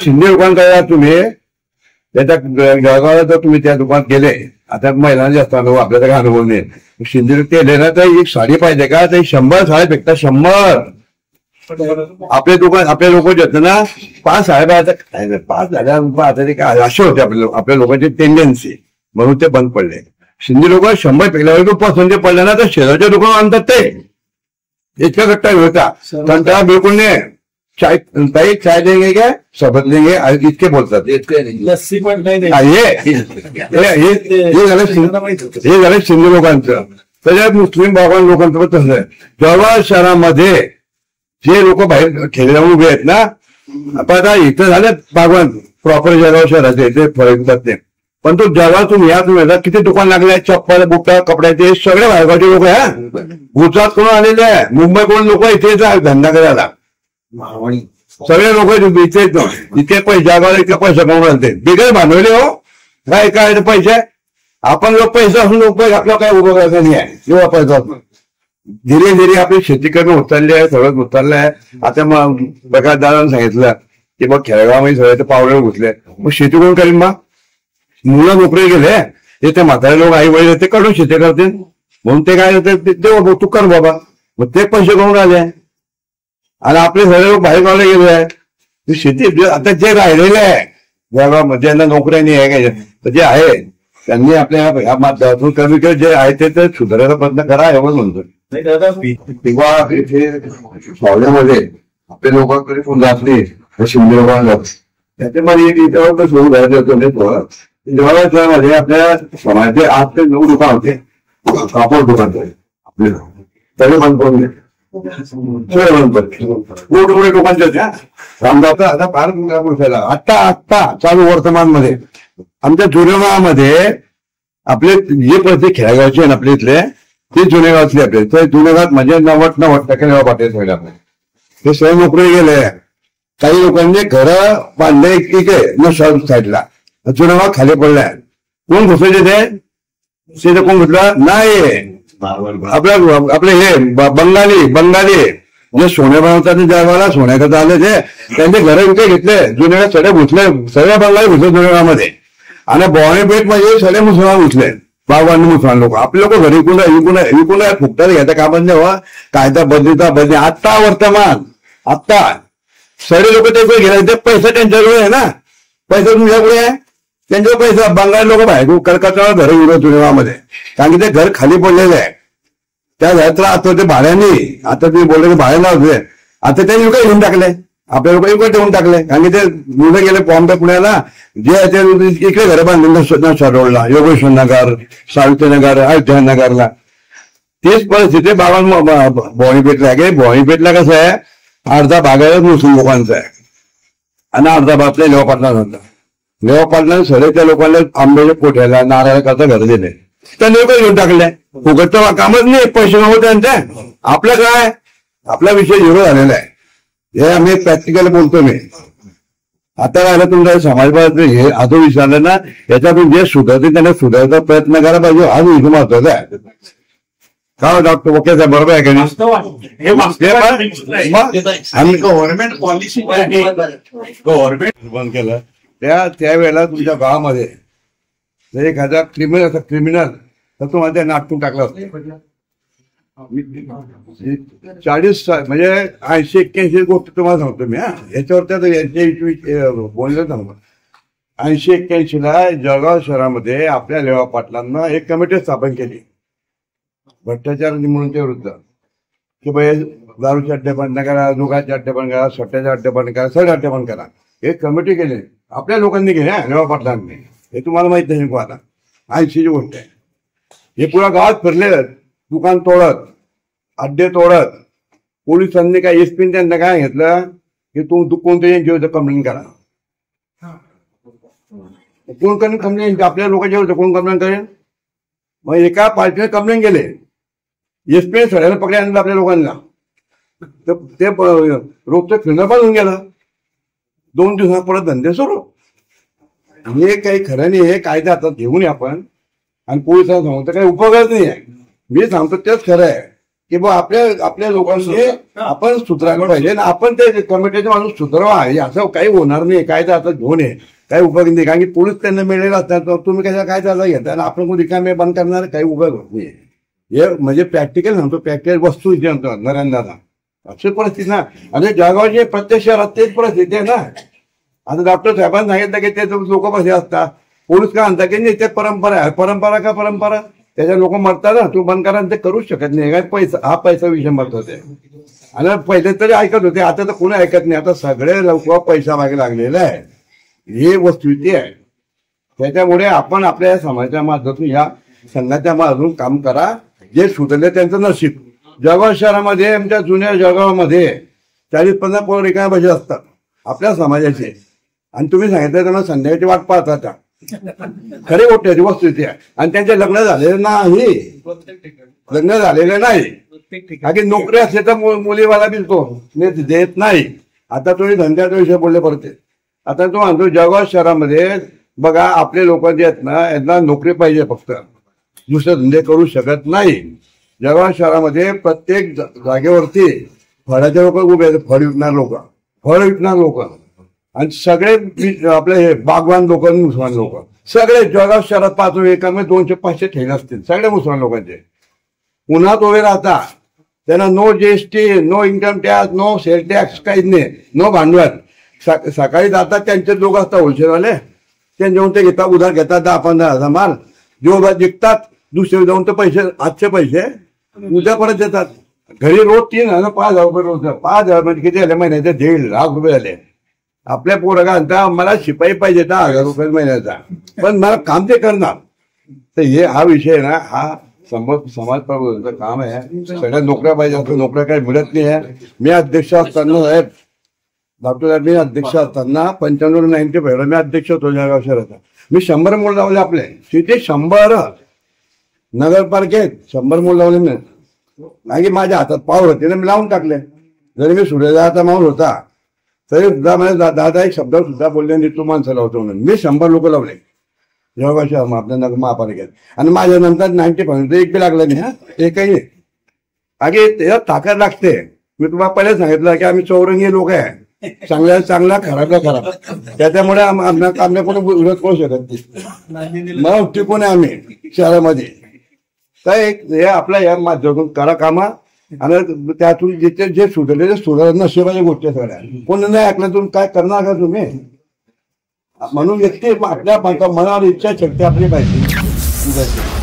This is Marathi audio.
शिंदे लोकांकडे तुम्ही त्याच्या जळगावला जर तुम्ही त्या दुकानात गेले, आता महिलांचे असतात आपल्याला काही अनुभव नाही, शिंदे ते ना तर एक साडी पाहिजे का, ते 100 साड्या भेटतात, 100. आपले दुकान आपले लोक जे होते ना 5 साड्या 5 झाल्या आता ते काय असे होते आपल्या लोकांची टेंडन्सी, म्हणून ते बंद पडले. शिंदे लोक 100 पेल्यावर पसंत पडले ना तर शेजारच्या दुकान आणतात ते इतका गट्टा होता. पण त्याला बिलकुल नाही चाय चाय देंगे क्या शपथ लेंगे इतके बोलतात. लस्सी पण नाही हे झालं शिंदे लोकांचं. त्याच्यात मुस्लिम बाबां लोकांचं पण तसं आहे. जळगाव शहरामध्ये जे लोक बाहेर खेळल्या उभे आहेत ना, आता इथं झाले बागवान प्रॉपर जळगाव शहराचे ते फरकतात ते, पण तो जळगाव तुम्ही या तुम्ही किती दुकान लागले, चप्पल बुटा कपड्याचे सगळे बाहेरगावचे लोक आहे. गुजरात कडून आलेले आहे, मुंबईकडून लोक इथेच धंदा करायला, सगळे लोक इथेच इतके पैसे जळगावला इतके पैसे कमवून आणते. बिगर भांडवले हो काय काय पैसे, आपण लोक पैसे असून लोक आपल्याला काय उभं करायचं नाही आहे. जेव्हा पैसा धीरे धीरे आपली शेती करणं उतरली आहे, सगळं उतरलं आहे. आता मग बघा दादाने सांगितलं की मग खेळगावमध्ये सगळे पावडे घुसले, मग शेती कोण करीन? मग मुलं नोकरी गेले ते ते म्हातारे लोक आई वडील ते कडून शेती करतील, म्हणून ते काय ते तू कर बाबा, मग ते पैसे करून आले. आणि आपले सगळे लोक बाहेर गावला गेले आहे. शेती आता जे राहिलेले आहे जळगावमध्ये ज्यांना नोकऱ्या नाही आहे तर जे आहे त्यांनी आपल्या ह्या माध्यमातून कमी कमी जे आहे ते सुधारायचा प्रयत्न करा एवढंच म्हणतो. तेव्हा इथे पावल्यामध्ये आपल्या लोकांकडे कोण जात नाही, शिंदे लोकांना जात. त्याच्यामध्ये इथे सुरू राहायचं होतं. जळगाव शहरामध्ये आपल्या समाजाचे 8 ते 9 दुकान होते, कापड दुकान आपले सगळे बंद करून घेतले, सगळे बंद पडले. मोठमोठे लोकांचे होत्या रामदास. आता फार गोष्टीला आत्ता चालू वर्तमान मध्ये आमच्या जुन्या गावामध्ये आपले जे पैसे खेळागावचे आहे आपले इथले ते जुन्या गावातले आपले तर जुन्या गावात म्हणजे 90% गाव पाठवले सगळे आपले ते सगळे नोकरी गेले. काही लोकांनी घर बांधले इकडे न साईडला, जुन्या गाव खाली पडलाय. कोण घुसायचे ते कोण घुसला नाही. आपले हे बंगाली जे सोने बनवतात जळगावला सोन्याकरता आले ते त्यांचे घर विकत घेतले, जुन्या सगळे घुसले, सगळे बंगाली घुसले जुन्या गावामध्ये. आणि बॉनेपेठ म्हणजे सगळे मुसलमान घुसले, बाबांनी मुसलमान लोक. आपले लोक घरी विकून फुकटात घ्यायचा कामात नाही व्हा. कायदा बदली आत्ता वर्तमान आत्ता सगळे लोक ते गेले, ते पैसा त्यांच्याकडे आहे ना, पैसा तुमच्याकडे आहे, त्यांच्याकडे पैसा. बंगाली लोक बाहेर कलकत्त्यावर घर विकत जुन्या गावामध्ये, कारण की ते घर खाली पडलेलं आहे. त्या घरात आता ते भाड्याने, आता तुम्ही बोलले की भाड्याला होते, आता त्यांनी लोक घेऊन टाकले, आपल्या लोक इकडे ठेवून टाकले. कारण की ते मुलं गेले बॉम्बे पुण्याला, जे आहे ते इकडे घर बांधले रोडला, योगेश्वर नगर, सावित्रीनगर, अयोध्यानगरला. तीच परिस्थिती भवानीपेठला आहे. भवानीपेठला कसं आहे, अर्धा भाग आहे मुस्लिम लोकांचा आहे आणि अर्धा भाग आपल्या लेवापाटला होता. लेवापाटला सगळे त्या लोकांना आंब्याच्या पोठ्याला नारळा करता घर दिले, त्यांनी लोक घेऊन टाकले. फुकटचं कामच नाही, पैसे नव्हते त्यांचे. आपलं काय, आपला विषय झिरो झालेला आहे. हे आम्ही प्रॅक्टिकल बोलतो. मी आता राहिलं तुमच्या समाजवाद हे आजो विचारलं ना, याच्यातून जे सुधारते त्यांना सुधारायचा प्रयत्न करायला पाहिजे. आज विषय महत्वाचा आहे. का डॉक्टर ओके साहेब बरोबर आहे का नाही? गव्हर्नमेंट पॉलिसी गव्हर्नमेंट बंद केलं त्यावेळेला तुमच्या गावामध्ये एखादा क्रिमिनल तर तुम्हाला त्या नाटकून टाकलं असतं. 40 म्हणजे 80-81 गोष्ट तुम्हाला सांगतो मी. याच्यावर त्या बोललं सांगतो. 80-81ला जळगाव शहरामध्ये आपल्या लेवा पाटलांना एक कमिटी स्थापन केली भ्रष्टाचार निर्मूलनाच्या विरुद्ध, की बाई दारूचे अड्डे बंद करा, दुधाचे अड्डे बंद करा, सट्ट्याचे अड्डे बंद करा, सगळे अड्डे बंद करा. एक कमिटी केली आपल्या लोकांनी केली लेवा पाटलांनी. हे तुम्हाला माहित नाही को आता 80ची गोष्ट आहे. हे पुरा गावात फिरले, दुकान तोडत, अड्डे तोडत. पोलिसांनी काय एसपीने त्यांना काय घेतलं की तू कोणत्या जेवढं कंप्लेंट करा. कोण करेन कंप्लेंट? आपल्या लोकांच्या होतं कोण कंप्लेंट करेन? मग एका पार्टीने कंप्लेंट केले, एसपीने सगळ्यांना पकडे आणलं आपल्या लोकांना. तर ते रोजचं फिरणं पण होऊन गेलं. 2 दिवसात परत धंदे सुरू. हे काही खरं नाही. हे कायदा हातात घेऊन आपण आणि पोलिसांना सांगतो काही उपयोगच नाही आहे. मी सांगतो तेच खरं आहे. की बा आपल्या लोकांनी आपण सुधारायला पाहिजे आणि आपण ते कमिटीचे माणूस सुधारवा आहे. असं काही होणार नाही. काय तर आता घेऊन आहे काही उपयोग नाही. कारण की पोलीस त्यांना मिळेल असतात तर तुम्ही काय त्याला घेता आणि आपण कोणी रिकामे बंद करणार काही उपयोग होत नाही. हे म्हणजे प्रॅक्टिकल सांगतो. प्रॅक्टिकल वस्तू इथे म्हणतो नरेंद्रला अशी परिस्थिती ना. आणि जळगावची प्रत्येक शहरात तेच परिस्थिती आहे ना. आता डॉक्टर साहेबांनी सांगितलं की ते लोक कसे असतात. पोलीस का म्हणतात की नाही ते परंपरा आहे. परंपरा का परंपरा त्याच्या लोक मरतात ना. तू बंद करा ते करूच शकत नाही. काय पैसा हा पैसा विषय महत्वाचा आहे. आणि पहिले तरी ऐकत होते आता तर कोणी ऐकत नाही. आता सगळे लोक पैसा मागे लागलेला आहे. ही वस्तुस्थिती आहे. त्याच्यामुळे आपण आपल्या समाजाच्या माध्यमातून या संघाच्या माध्यमातून काम करा. जे सुधरले त्यांचं नशीब. जळगाव शहरामध्ये आमच्या जुन्या जळगावमध्ये 40-50 पोरं रिकाम्या बसेल असतात आपल्या समाजाचे. आणि तुम्ही सांगितलं त्यांना संध्याकाळची वाट पाहत आता खरी गोष्ट वस्तुस्थिती आहे. आणि त्यांचे लग्न झालेले नाही. लग्न झालेले नाही. कारण नोकरी असले तर मुलीवाला बिलतो देत नाही. आता तुम्ही धंद्याचा विषय बोलले परत. आता तो म्हणतो जळगाव शहरामध्ये बघा आपले लोक जे आहेत ना यांना नोकरी पाहिजे फक्त दुसरे धंदे करू शकत नाही. जळगाव शहरामध्ये प्रत्येक जागेवरती फळाचे लोक उभे आहेत. फळ विकणार लोक आणि सगळे आपले हे बागवान लोक मुसलमान लोक सगळे जळगाव शहरात 5 एकामध्ये 200-500 ठेले असतील सगळे मुसलमान लोकांचे. उन्हात उभे राहता त्यांना no GST no income tax no sale tax काहीच नाही. नो भांडवल. सकाळी जातात त्यांचे लोक असतात होलसेलवाले ते जाऊन ते घेतात उधार घेतात 10-15 हजार माल जो जिंकतात दुसरे जाऊन ते पैसे आजचे पैसे उद्या परत देतात. घरी रोज 3,000 5,000 रुपये रोज. 5,000 म्हणजे किती झाले महिन्याचे 1.5 लाख रुपये झाले. आपल्या पोरगा म्हणता मला शिपाई पाहिजे 10,000 रुपये महिन्याचा पण मला काम ते करणार. तर हे हा विषय ना हा समाज प्रबोधनाचं काम आहे. सगळ्या नोकऱ्या पाहिजे असं नोकऱ्या काही मिळत नाही आहे. मी अध्यक्ष असताना साहेब डॉक्टर साहेब मी अध्यक्ष असताना 95-95 मी अध्यक्ष होतो जळगाव शहराचा. मी 100 मूल लावले आपले तिथे 100 नगरपालिकेत 100 मूल लावले मी. नाही माझ्या हातात पावर होते ना मी लावून टाकले. जरी मी सूर्यदाचा माणूस होता तरी सुद्धा मला दादा एक शब्द सुद्धा बोलले नाही तू माणसं लावतो म्हणून. मी 100 लोक लावले जळगाव शहर आपल्या नगर महापालिकेत. आणि माझ्या नंतर 95 एक बी लागलं नाही. हा एकही आगे त्याला ताकद लागते. मी तुम्हाला पहिले सांगितलं की आम्ही चौरंगी लोक आहे. चांगल्या चांगला खराबला खराब. त्याच्यामुळे आम्ही कोणी विरोध करू शकत नाही. मग टिकून आहे आम्ही शहरामध्ये. तर हे आपल्या या माध्यमातून करा कामा आणि त्यातून जिथे जे सुधारले ते सुधारण नशिबाच्या गोष्टी सगळ्या. कोणी नाही ऐकलं तुम्ही काय करणार का तुम्ही. म्हणून व्यक्ती आपल्या मनावर इच्छा शक्ती आपली पाहिजे.